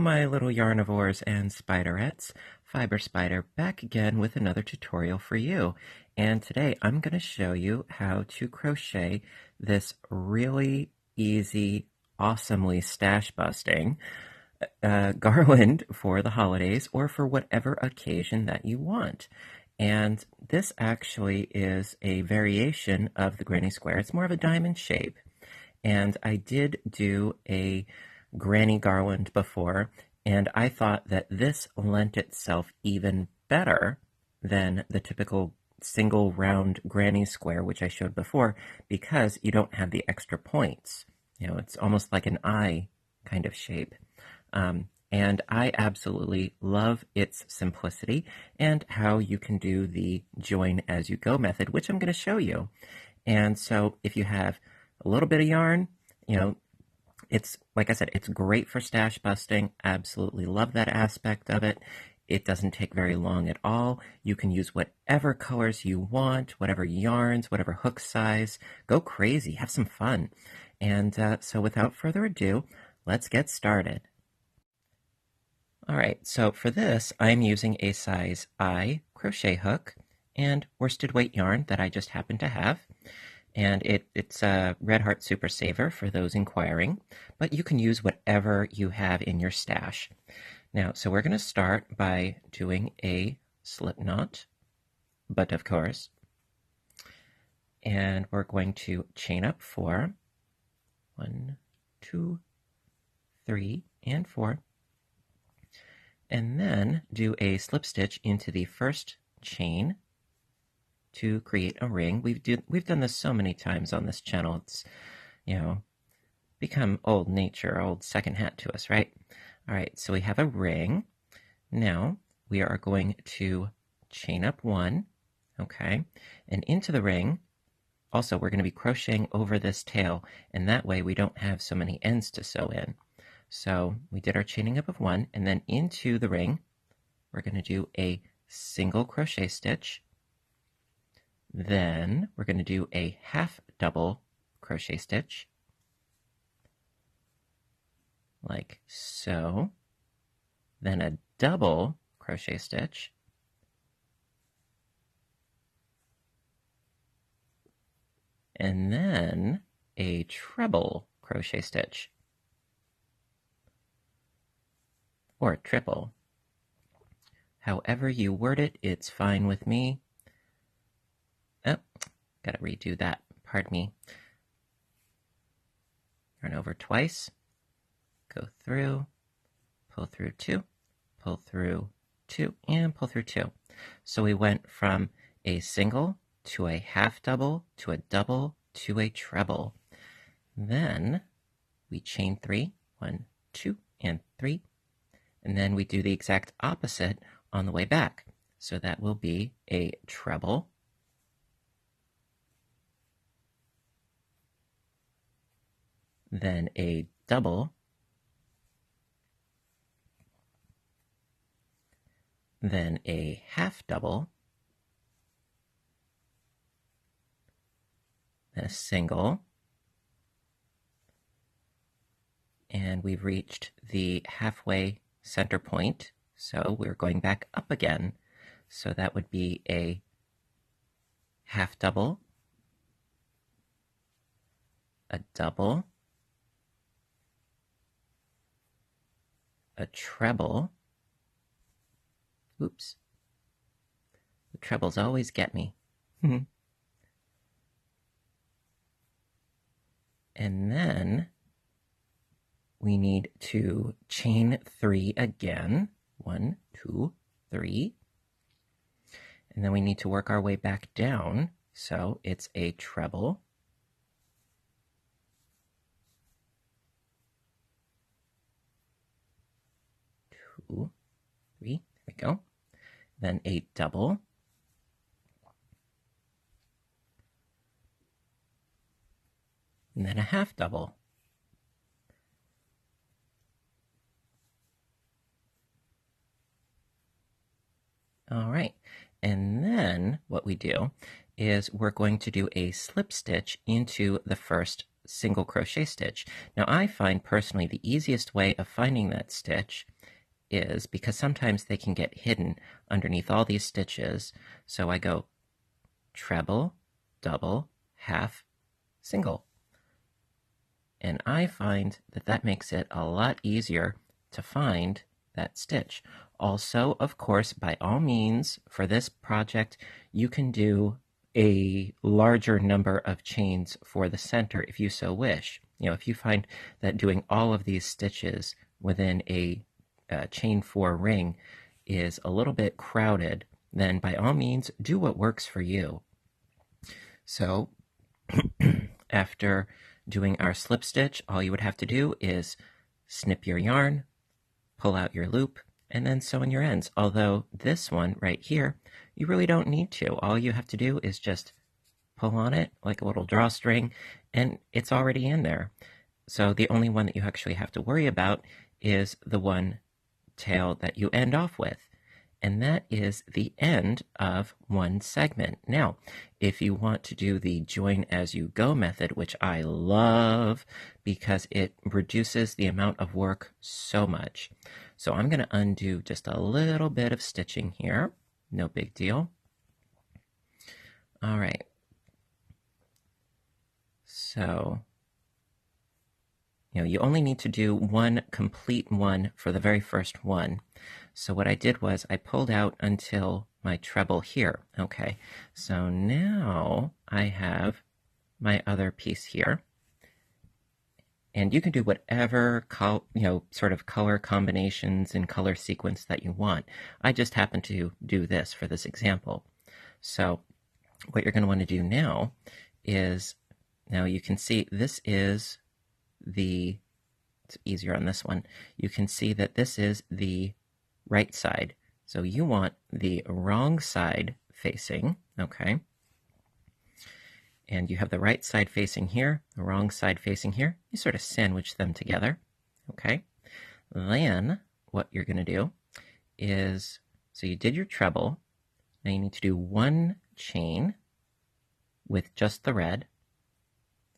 my little yarnivores and spiderettes. Fiber Spider back again with another tutorial for you. And today I'm going to show you how to crochet this really easy, awesomely stash busting garland for the holidays or for whatever occasion that you want. And this actually is a variation of the granny square. It's more of a diamond shape. And I did do a granny garland before, and I thought that this lent itself even better than the typical single round granny square, which I showed before, because you don't have the extra points. You know, it's almost like an eye kind of shape. And I absolutely love its simplicity and how you can do the join as you go method, which I'm going to show you. And so if you have a little bit of yarn, you know, it's, like I said, it's great for stash busting. Absolutely love that aspect of it. It doesn't take very long at all. You can use whatever colors you want, whatever yarns, whatever hook size. Go crazy, have some fun. And so without further ado, let's get started. All right, so for this, I'm using a size I crochet hook and worsted weight yarn that I just happen to have. And it's a Red Heart Super Saver for those inquiring, but you can use whatever you have in your stash. Now, so we're going to start by doing a slip knot, but of course, and we're going to chain up 4, 1, 2, 3, and 4, and then do a slip stitch into the first chain to create a ring. We've done this so many times on this channel. It's, you know, become old nature, old second hat to us, right? All right, so we have a ring. Now we are going to chain up 1, okay? And into the ring, also we're going to be crocheting over this tail, and that way we don't have so many ends to sew in. So we did our chaining up of 1, and then into the ring, we're going to do a single crochet stitch. Then we're going to do a half double crochet stitch, like so, then a double crochet stitch, and then a treble crochet stitch, or triple. However you word it, it's fine with me. Oh, gotta redo that. Pardon me. Yarn over twice. Go through, pull through 2, pull through 2, and pull through 2. So we went from a single to a half double to a double to a treble. Then we chain 3, 1, 2, and 3. And then we do the exact opposite on the way back. So that will be a treble, then a double, then a half double, then a single, and we've reached the halfway center point, so we're going back up again. So that would be a half double, a double, a treble. Oops. The trebles always get me. And then we need to chain 3 again. 1, 2, 3. And then we need to work our way back down. So it's a treble, 2, 3, there we go. Then a double, and then a half double. All right, and then what we do is we're going to do a slip stitch into the first single crochet stitch. Now I find personally the easiest way of finding that stitch is because sometimes they can get hidden underneath all these stitches. So I go treble, double, half, single. And I find that that makes it a lot easier to find that stitch. Also, of course, by all means, for this project, you can do a larger number of chains for the center if you so wish. If you find that doing all of these stitches within a chain 4 ring is a little bit crowded, then by all means do what works for you. So after doing our slip stitch, all you would have to do is snip your yarn, pull out your loop, and then sew in your ends. Although this one right here, you really don't need to. All you have to do is just pull on it like a little drawstring, and it's already in there. So the only one that you actually have to worry about is the one tail that you end off with, and that is the end of one segment. Now, if you want to do the join as you go method, which I love because it reduces the amount of work so much. So I'm going to undo just a little bit of stitching here. No big deal. All right. So you only need to do one complete one for the very first one. So what I did was I pulled out until my treble here. Okay, so now I have my other piece here. And you can do whatever sort of color combinations and color sequence that you want. I just happen to do this for this example. So what you're going to want to do now is, now you can see this is it's easier on this one. You can see that this is the right side. So you want the wrong side facing, okay? And you have the right side facing here, the wrong side facing here. You sort of sandwich them together, okay? Then what you're going to do is, so you did your treble. Now you need to do one chain with just the red,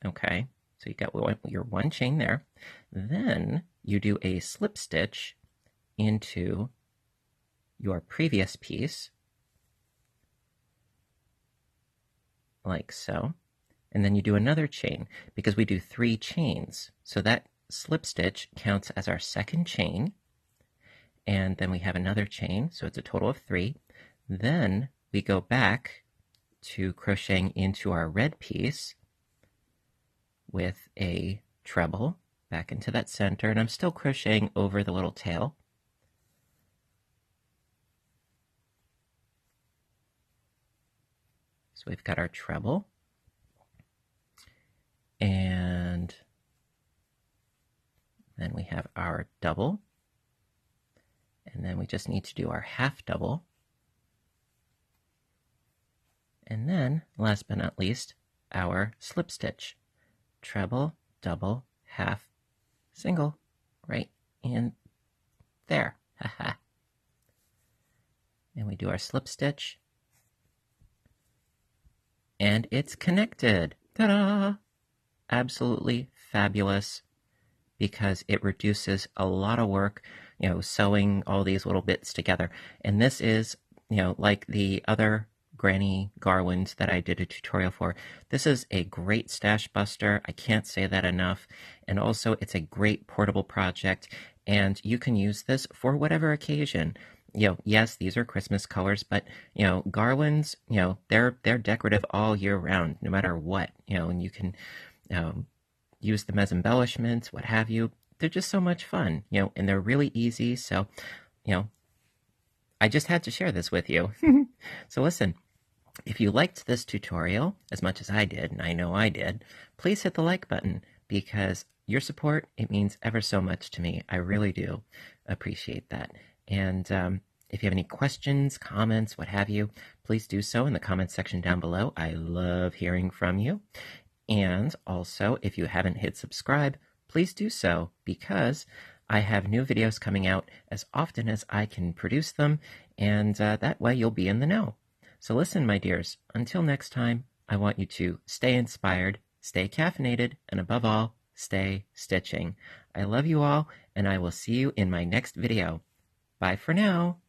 okay? So you got your one chain there. Then you do a slip stitch into your previous piece, like so. And then you do another chain, because we do 3 chains. So that slip stitch counts as our second chain. And then we have another chain, so it's a total of 3. Then we go back to crocheting into our red piece with a treble back into that center, and I'm still crocheting over the little tail. So we've got our treble, and then we have our double, and then we just need to do our half double, and then last but not least, our slip stitch. Treble, double, half, single, right in there. Haha. And we do our slip stitch, and it's connected. Ta-da! Absolutely fabulous, because it reduces a lot of work, sewing all these little bits together. And this is, like the other Granny Garland that I did a tutorial for. This is a great stash buster. I can't say that enough. And also, it's a great portable project, and you can use this for whatever occasion. Yes, these are Christmas colors, but garlands, they're decorative all year round, no matter what. And you can use them as embellishments, what have you. They're just so much fun, and they're really easy. So, I just had to share this with you. So listen. If you liked this tutorial as much as I did, and I know I did, please hit the like button, because your support, it means ever so much to me. I really do appreciate that. And if you have any questions, comments, what have you, please do so in the comments section down below. I love hearing from you. And also, if you haven't hit subscribe, please do so, because I have new videos coming out as often as I can produce them, and that way you'll be in the know. So listen, my dears, until next time, I want you to stay inspired, stay caffeinated, and above all, stay stitching. I love you all, and I will see you in my next video. Bye for now.